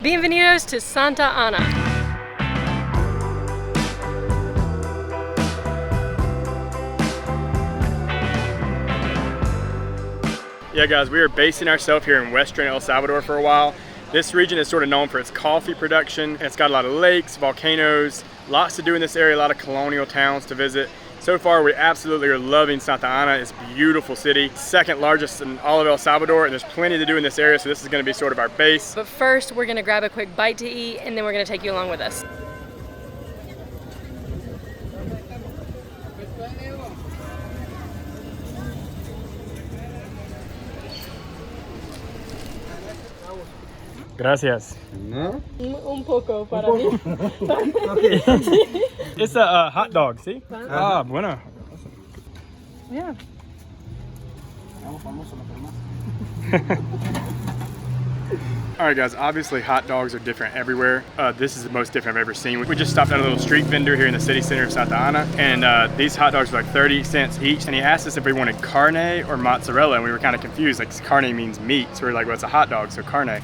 Bienvenidos to Santa Ana. Yeah guys, we are basing ourselves here in Western El Salvador for a while. This region is sort of known for its coffee production. It's got a lot of lakes, volcanoes, lots to do in this area, a lot of colonial towns to visit. So far, we absolutely are loving Santa Ana. It's a beautiful city, second largest in all of El Salvador, and there's plenty to do in this area, so this is gonna be sort of our base. But first, we're gonna grab a quick bite to eat, and then we're gonna take you along with us. Gracias. No? Un poco para mí. Okay. It's a hot dog, see? Ah, bueno. Yeah. All right guys, obviously hot dogs are different everywhere. This is the most different I've ever seen. We just stopped at a little street vendor here in the city center of Santa Ana, and these hot dogs are like 30 cents each. And he asked us if we wanted carne or mozzarella, and we were kind of confused. Like carne means meat, so we were like, well, it's a hot dog, so carne.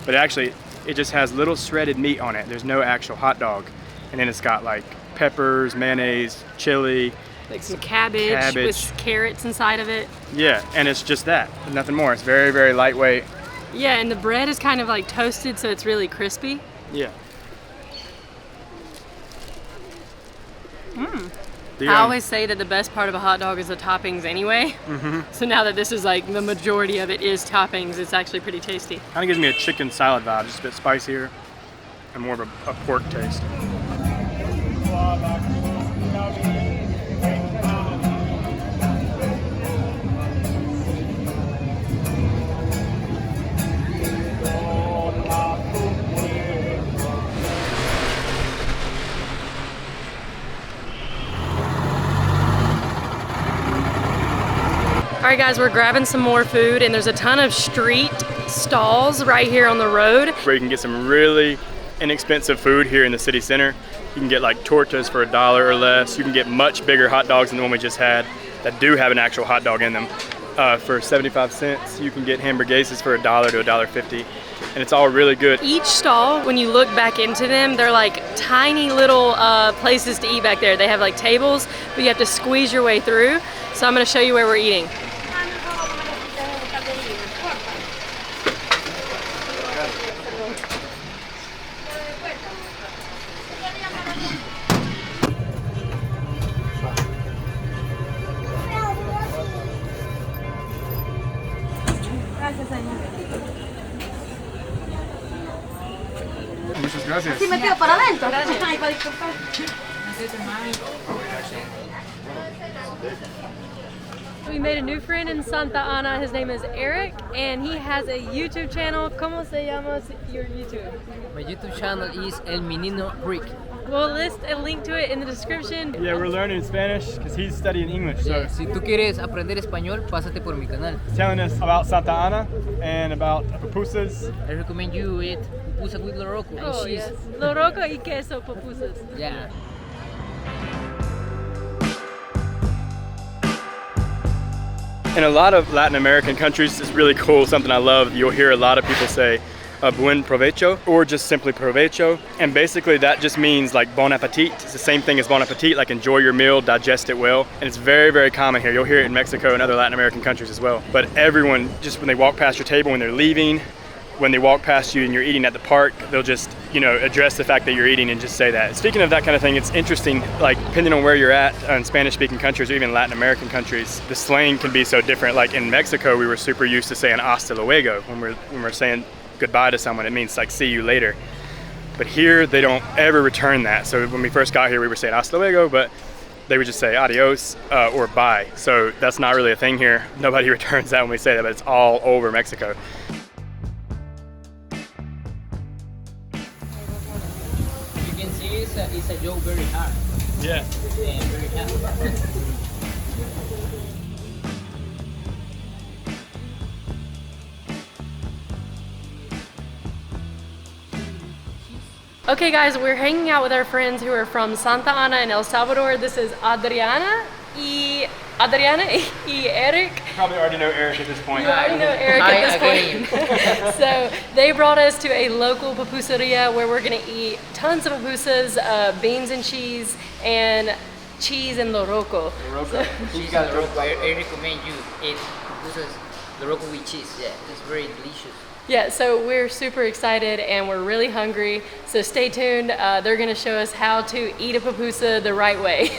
But actually, it just has little shredded meat on it. There's no actual hot dog. And then it's got like peppers, mayonnaise, chili. Like some cabbage with carrots inside of it. Yeah, and it's just that, nothing more. It's very, very lightweight. Yeah, and the bread is kind of like toasted, so it's really crispy. Yeah. I always say that the best part of a hot dog is the toppings anyway. So now that this is like the majority of it is toppings, it's actually pretty tasty. Kind of gives me a chicken salad vibe, just a bit spicier and more of a pork taste. All right guys, we're grabbing some more food, and there's a ton of street stalls right here on the road. Where you can get some really inexpensive food here in the city center. You can get like tortas for $1 or less. You can get much bigger hot dogs than the one we just had that do have an actual hot dog in them. For 75 cents, you can get hamburguesas for $1 to $1.50. And it's all really good. Each stall, when you look back into them, they're like tiny little places to eat back there. They have like tables, but you have to squeeze your way through. So I'm gonna show you where we're eating. Muchas gracias. ¿Sí metido para adentro? Ay, para disculpar. We made a new friend in Santa Ana. His name is Eric, and he has a YouTube channel. ¿Cómo se llama your YouTube? My YouTube channel is El Menino Rick. We'll list a link to it in the description. Yeah, we're learning Spanish because he's studying English. So Yeah, si tú quieres aprender español, pásate por mi canal. he's telling us about Santa Ana and about pupusas. I recommend you eat pupusa with loroco and Oh, cheese. yes. Loroco y queso pupusas. Yeah. In a lot of Latin American countries, it's really cool, something I love. You'll hear a lot of people say buen provecho or just simply provecho. And basically that just means like bon appetit. It's the same thing as bon appetit, like enjoy your meal, digest it well. And it's very, very common here. You'll hear it in Mexico and other Latin American countries as well. But everyone, just when they walk past your table, when they're leaving, when they walk past you and you're eating at the park, they'll just, you know, address the fact that you're eating and just say that. Speaking of that kind of thing, it's interesting, like depending on where you're at in Spanish-speaking countries or even Latin American countries, the slang can be so different. Like in Mexico, we were super used to saying hasta luego when we're saying goodbye to someone. It means like see you later. But here, they don't ever return that. So when we first got here, we were saying hasta luego, but they would just say adios or bye. So that's not really a thing here. Nobody returns that when we say that, but it's all over Mexico. You can see it's a joke very hard Yeah. and very happy. Okay guys, we're hanging out with our friends who are from Santa Ana and El Salvador. This is Adriana y Adriana y Eric. Probably already know Eric at this point. You already know Eric Hi at this point. So they brought us to a local pupuseria where we're gonna eat tons of pupusas, beans and cheese, and cheese and loroco. Cheese and Loroco. I recommend you eat pupusas Loroco with cheese. Yeah, it's very delicious. Yeah, so we're super excited and we're really hungry. So stay tuned. They're gonna show us how to eat a pupusa the right way.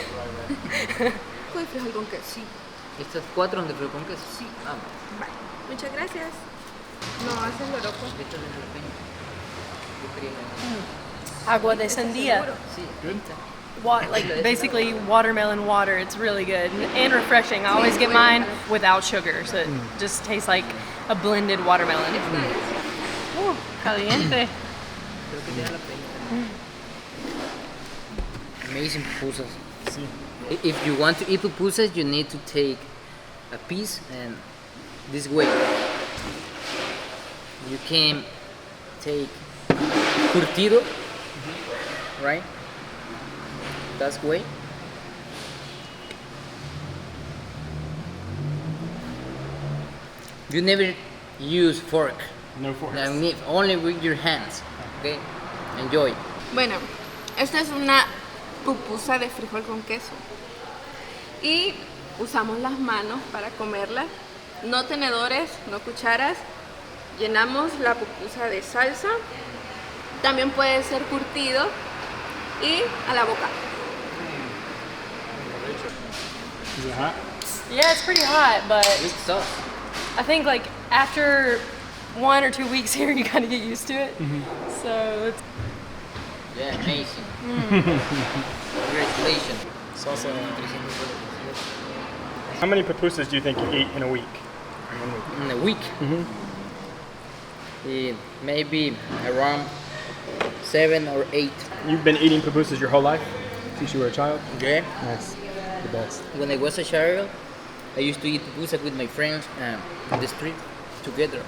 Con frijol con queso. Sí. ¿Estas 4 son de frijol con queso? Sí. Ah, Vale. Muchas gracias. No haces loroco. estas de jalapeño. Yo quería Agua de sandía. Sí. Like basically watermelon water. It's really good and refreshing. I always get mine without sugar, so it just tastes like a blended watermelon. Caliente. Creo que de jalapeño. Amazing pupusas. Sí. If you want to eat pupusas, you need to take a piece and this way. You can take curtido, right? That way. You never use fork. No forks. Only with your hands. Okay? Enjoy. Bueno, esta es una pupusa de frijol con queso. Y usamos las manos para comerla. No tenedores, no cucharas. Llenamos la pupusa de salsa. También puede ser curtido. Y a la boca. Is it hot? Yeah, it's pretty hot, but It's sauce. I think like after 1 or 2 weeks here, you kind of get used to it. So it's Yeah, amazing. Congratulations. Salsa. How many pupusas do you think you eat in a week? In a week. Maybe around 7 or 8. You've been eating pupusas your whole life? Since you were a child? Yeah. Nice. The best. When I was a child, I used to eat pupusa with my friends on the street together.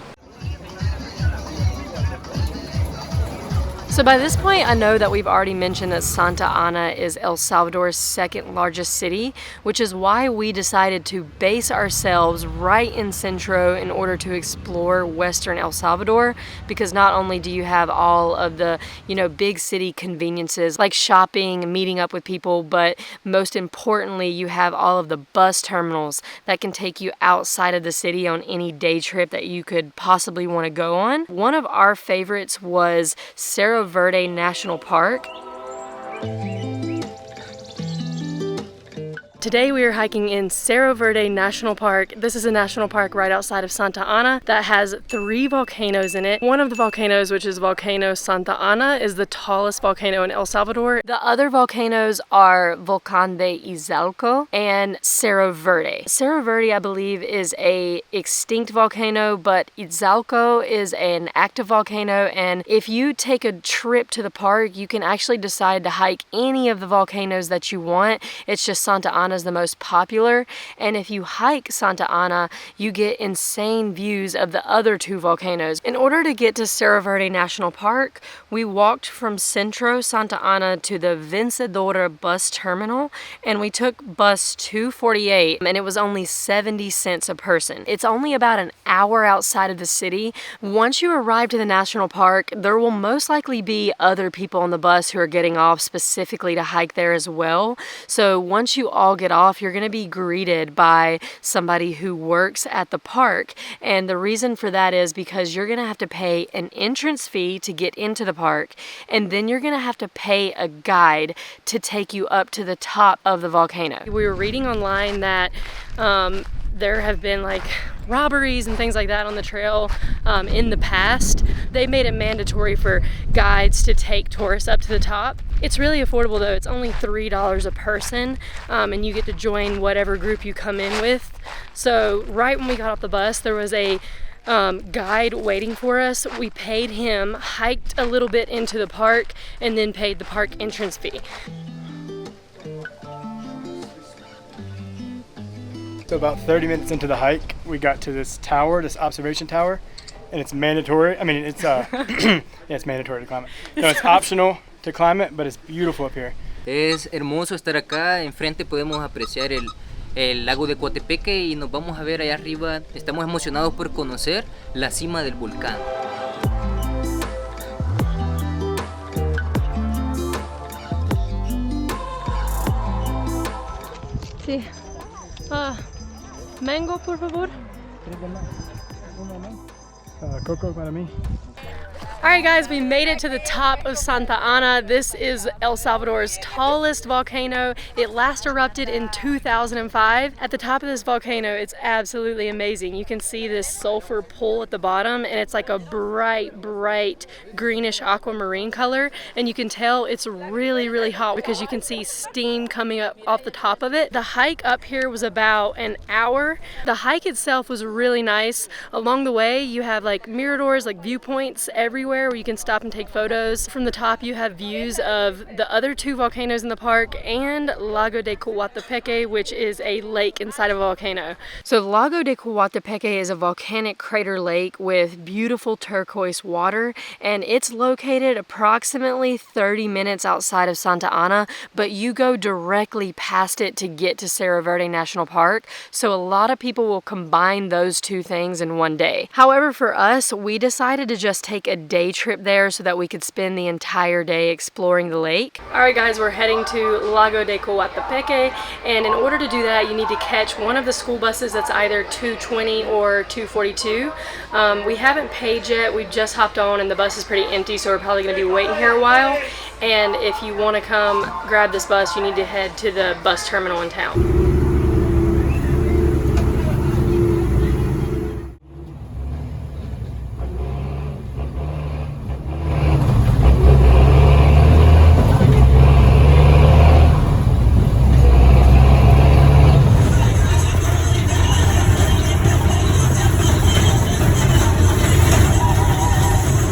So by this point, I know that we've already mentioned that Santa Ana is El Salvador's second largest city, which is why we decided to base ourselves right in Centro in order to explore Western El Salvador, because not only do you have all of the, big city conveniences like shopping, meeting up with people, but most importantly, you have all of the bus terminals that can take you outside of the city on any day trip that you could possibly want to go on. One of our favorites was Cerro Verde National Park. Today we are hiking in Cerro Verde National Park. This is a national park right outside of Santa Ana that has 3 volcanoes in it. One of the volcanoes, which is Volcano Santa Ana, is the tallest volcano in El Salvador. The other volcanoes are Volcan de Izalco and Cerro Verde. Cerro Verde, I believe, is a extinct volcano, but Izalco is an active volcano, and if you take a trip to the park, you can actually decide to hike any of the volcanoes that you want. It's just Santa Ana is the most popular, and if you hike Santa Ana, you get insane views of the other 2 volcanoes. In order to get to Cerro Verde National Park, we walked from Centro Santa Ana to the Vencedora bus terminal, and we took bus 248, and it was only 70 cents a person. It's only about an hour outside of the city. Once you arrive to the national park, there will most likely be other people on the bus who are getting off specifically to hike there as well. So once you all get off, you're going to be greeted by somebody who works at the park, and the reason for that is because you're going to have to pay an entrance fee to get into the park, and then you're going to have to pay a guide to take you up to the top of the volcano. We were reading online that there have been like robberies and things like that on the trail in the past. They made it mandatory for guides to take tourists up to the top. It's really affordable though. It's only $3 a person, and you get to join whatever group you come in with. So right when we got off the bus, there was a guide waiting for us. We paid him, hiked a little bit into the park, and then paid the park entrance fee. So about 30 minutes into the hike, we got to this tower, this observation tower, and it's mandatory. I mean, it's yeah, it's mandatory to climb it. No, it's optional to climb it, but it's beautiful up here. Es hermoso estar acá. Enfrente podemos apreciar el Lago de Coatepeque y nos vamos a ver allá arriba. Estamos emocionados por conocer la cima del volcán. Sí. Mango, por favor. Coco para mí. All right, guys, we made it to the top of Santa Ana. This is El Salvador's tallest volcano. It last erupted in 2005. At the top of this volcano, it's absolutely amazing. You can see this sulfur pool at the bottom, and it's like a bright, bright greenish aquamarine color. And you can tell it's really, really hot because you can see steam coming up off the top of it. The hike up here was about an hour. The hike itself was really nice. Along the way, you have like miradors, like viewpoints everywhere where you can stop and take photos. From the top you have views of the other two volcanoes in the park and Lago de Coatepeque, which is a lake inside of a volcano. So Lago de Coatepeque is a volcanic crater lake with beautiful turquoise water, and it's located approximately 30 minutes outside of Santa Ana, but you go directly past it to get to Cerro Verde National Park. So a lot of people will combine those two things in one day. However, for us, we decided to just take a day trip there so that we could spend the entire day exploring the lake. All right, guys, we're heading to Lago de Coatepeque, and in order to do that, you need to catch one of the school buses that's either 220 or 242. We haven't paid yet. We just hopped on, and the bus is pretty empty, so we're probably going to be waiting here a while. And if you want to come grab this bus, you need to head to the bus terminal in town.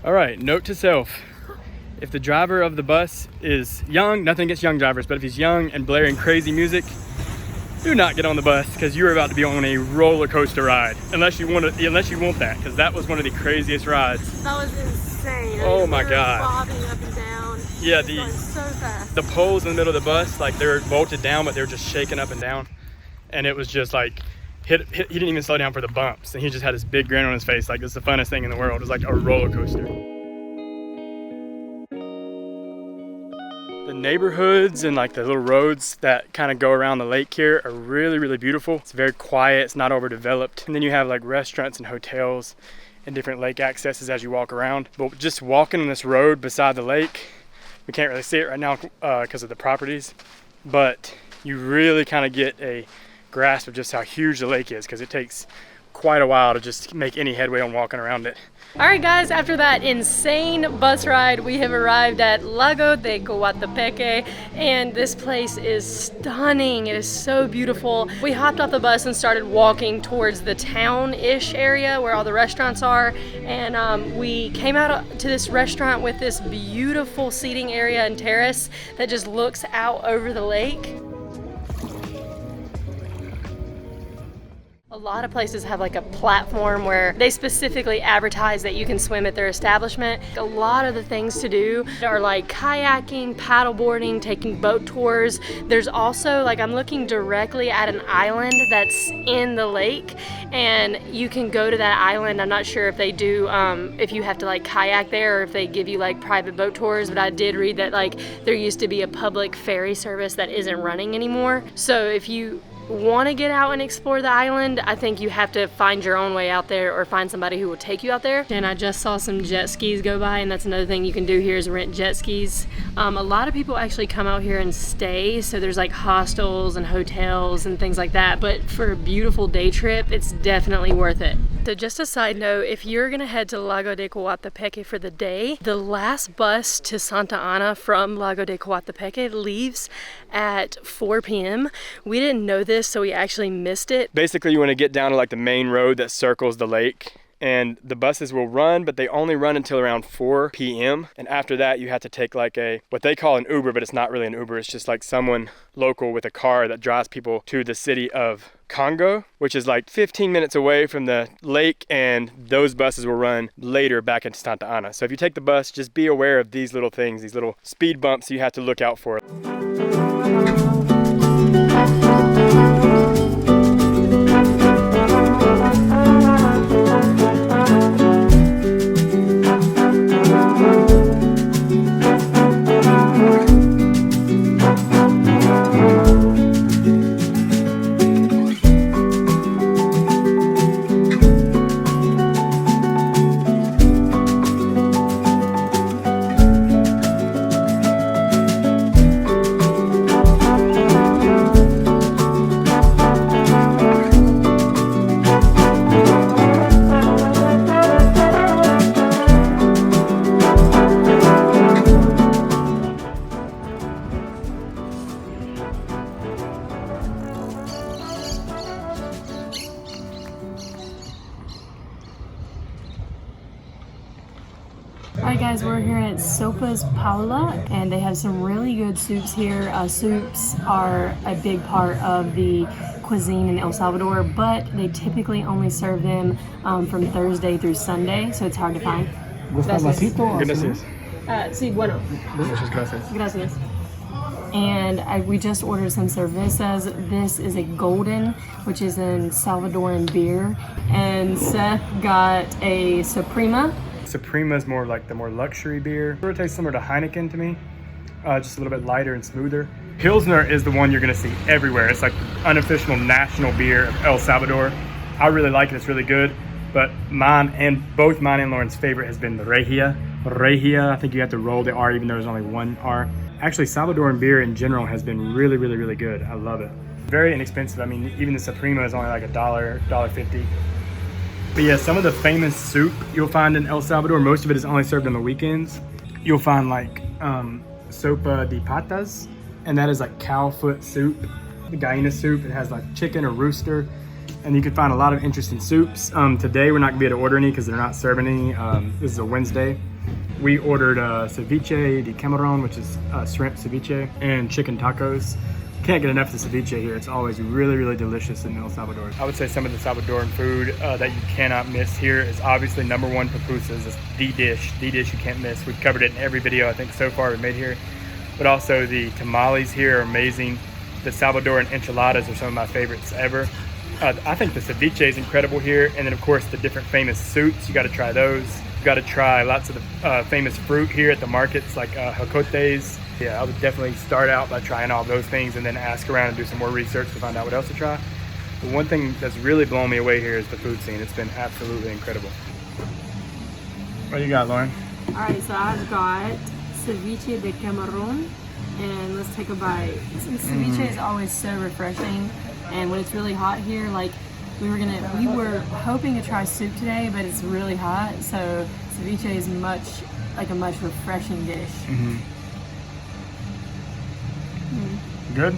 All right, note to self. If the driver of the bus is young, nothing against young drivers, but if he's young and blaring crazy music, do not get on the bus because you're about to be on a roller coaster ride. Unless you want that, because that was one of the craziest rides. That was insane. Oh my God. Bobbing up and down. Yeah, Going so fast. the poles in the middle of the bus, like they're bolted down, but they're just shaking up and down. And it was just like, he didn't even slow down for the bumps, and he just had this big grin on his face like it's the funnest thing in the world. It was like a roller coaster. The neighborhoods and like the little roads that kind of go around the lake here are really, really beautiful. It's very quiet, it's not overdeveloped. And then you have like restaurants and hotels and different lake accesses as you walk around. But just walking on this road beside the lake, we can't really see it right now because of the properties, but you really kind of get a grasp of just how huge the lake is, because it takes quite a while to just make any headway on walking around it. All right, guys, after that insane bus ride, we have arrived at Lago de Coatepeque, and this place is stunning. It is so beautiful. We hopped off the bus and started walking towards the town-ish area where all the restaurants are, and we came out to this restaurant with this beautiful seating area and terrace that just looks out over the lake. A lot of places have like a platform where they specifically advertise that you can swim at their establishment. A lot of the things to do are like kayaking, paddleboarding, taking boat tours. There's also, like, I'm looking directly at an island that's in the lake, and you can go to that island. I'm not sure if they do, if you have to like kayak there or if they give you like private boat tours, but I did read that like there used to be a public ferry service that isn't running anymore. So if you want to get out and explore the island, I think you have to find your own way out there or find somebody who will take you out there. And I just saw some jet skis go by, and that's another thing you can do here is rent jet skis. A lot of people actually come out here and stay, so there's like hostels and hotels and things like that, but for a beautiful day trip, it's definitely worth it. So just a side note, if you're gonna head to Lago de Coatepeque for the day, the last bus to Santa Ana from Lago de Coatepeque leaves at 4 p.m. We didn't know this, so we actually missed it. Basically, you want to get down to like the main road that circles the lake, and the buses will run, but they only run until around 4 p.m. And after that, you have to take like what they call an Uber, but it's not really an Uber. It's just like someone local with a car that drives people to the city of Congo, which is like 15 minutes away from the lake, and those buses will run later back into Santa Ana. So if you take the bus, just be aware of these little things, these little speed bumps you have to look out for. Sopas Paula, and they have some really good soups here. Soups are a big part of the cuisine in El Salvador, but they typically only serve them from Thursday through Sunday, so it's hard to find. Gracias. Sí, bueno. Muchas gracias. Gracias. And we just ordered some cervezas. This is a golden, which is an Salvadoran beer. And Seth got a Suprema. Suprema is more like the more luxury beer. It tastes similar to Heineken to me, just a little bit lighter and smoother. Pilsner is the one you're gonna see everywhere. It's like the unofficial national beer of El Salvador. I really like it, it's really good. But both mine and Lauren's favorite has been the Regia. Regia, I think you have to roll the R even though there's only one R. Actually, Salvadoran beer in general has been really, really, really good. I love it. Very inexpensive. I mean, even the Suprema is only like $1.50. But yeah, some of the famous soup you'll find in El Salvador, most of it is only served on the weekends. You'll find like sopa de patas, and that is like cow foot soup. The gallina soup, it has like chicken or rooster. And you can find a lot of interesting soups. Today we're not gonna be able to order any because they're not serving any. This is a Wednesday. We ordered ceviche de camarón, which is shrimp ceviche, and chicken tacos. Can't get enough of the ceviche here. It's always really, really delicious in El Salvador. I would say some of the Salvadoran food that you cannot miss here is obviously number one, pupusas. It's the dish you can't miss. We've covered it in every video I think so far we've made here. But also the tamales here are amazing. The Salvadoran enchiladas are some of my favorites ever. I think the ceviche is incredible here. And then of course the different famous soups, you gotta try those. You gotta try lots of the famous fruit here at the markets like jocotes. Yeah, I would definitely start out by trying all those things and then ask around and do some more research to find out what else to try. But one thing that's really blown me away here is the food scene. It's been absolutely incredible. What do you got, Lauren? All right, so I've got ceviche de camarón, and let's take a bite. Ceviche is always so refreshing, and when it's really hot here, like we were hoping to try soup today, but it's really hot, so ceviche is a much refreshing dish. Good?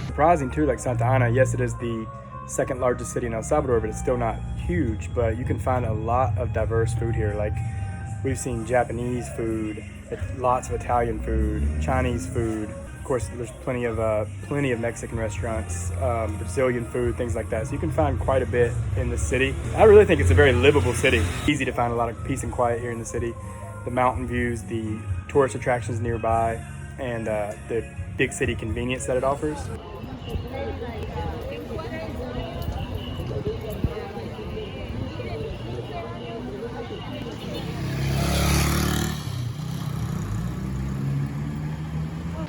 Surprising too, like Santa Ana, yes, it is the second largest city in El Salvador, but it's still not huge. But you can find a lot of diverse food here. Like we've seen Japanese food, lots of Italian food, Chinese food. Of course, there's plenty of Mexican restaurants, Brazilian food, things like that. So you can find quite a bit in the city. I really think it's a very livable city. Easy to find a lot of peace and quiet here in the city. The mountain views, the tourist attractions nearby, and the big city convenience that it offers.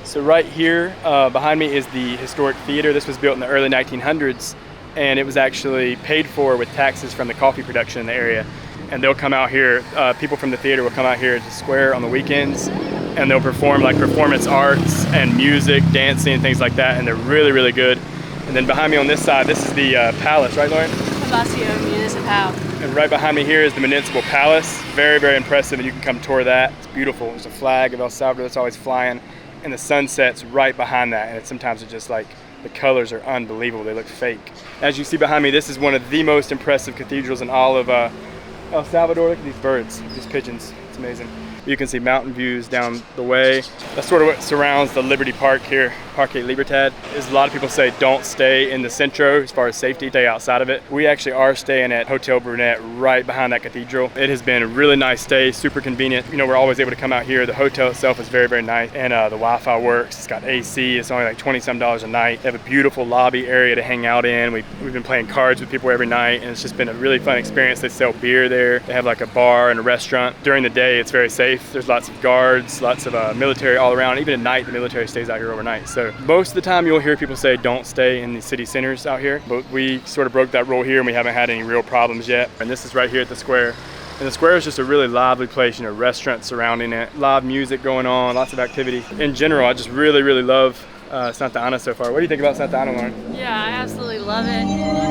So right here behind me is the historic theater. This was built in the early 1900s, and it was actually paid for with taxes from the coffee production in the area. And they'll come out here, people from the theater will come out here to the square on the weekends, and they'll perform like performance arts and music, dancing, and things like that, and they're really, really good. And then behind me on this side, this is the palace, right, Lauren? Palacio Municipal. And right behind me here is the Municipal Palace. Very, very impressive, and you can come tour that. It's beautiful. There's a flag of El Salvador that's always flying, and the sunset's right behind that, and sometimes it's just like, the colors are unbelievable. They look fake. As you see behind me, this is one of the most impressive cathedrals in all of El Salvador. Look at these birds, these pigeons. It's amazing. You can see mountain views down the way. That's sort of what surrounds the Liberty Park here, Parque Libertad. Is a lot of people say don't stay in the Centro as far as safety, stay outside of it. We actually are staying at Hotel Brunette right behind that cathedral. It has been a really nice stay, super convenient. You know, we're always able to come out here. The hotel itself is very, very nice, and the Wi-Fi works. It's got AC. It's only like $20-some a night. They have a beautiful lobby area to hang out in. We've been playing cards with people every night, and it's just been a really fun experience. They sell beer there. They have like a bar and a restaurant. During the day, it's very safe. There's lots of guards, lots of military all around. Even at night, the military stays out here overnight. So most of the time, you'll hear people say don't stay in the city centers out here. But we sort of broke that rule here, and we haven't had any real problems yet. And this is right here at the square. And the square is just a really lively place, you know, restaurants surrounding it, live music going on, lots of activity. In general, I just really, really love Santa Ana so far. What do you think about Santa Ana, Lauren? Yeah, I absolutely love it.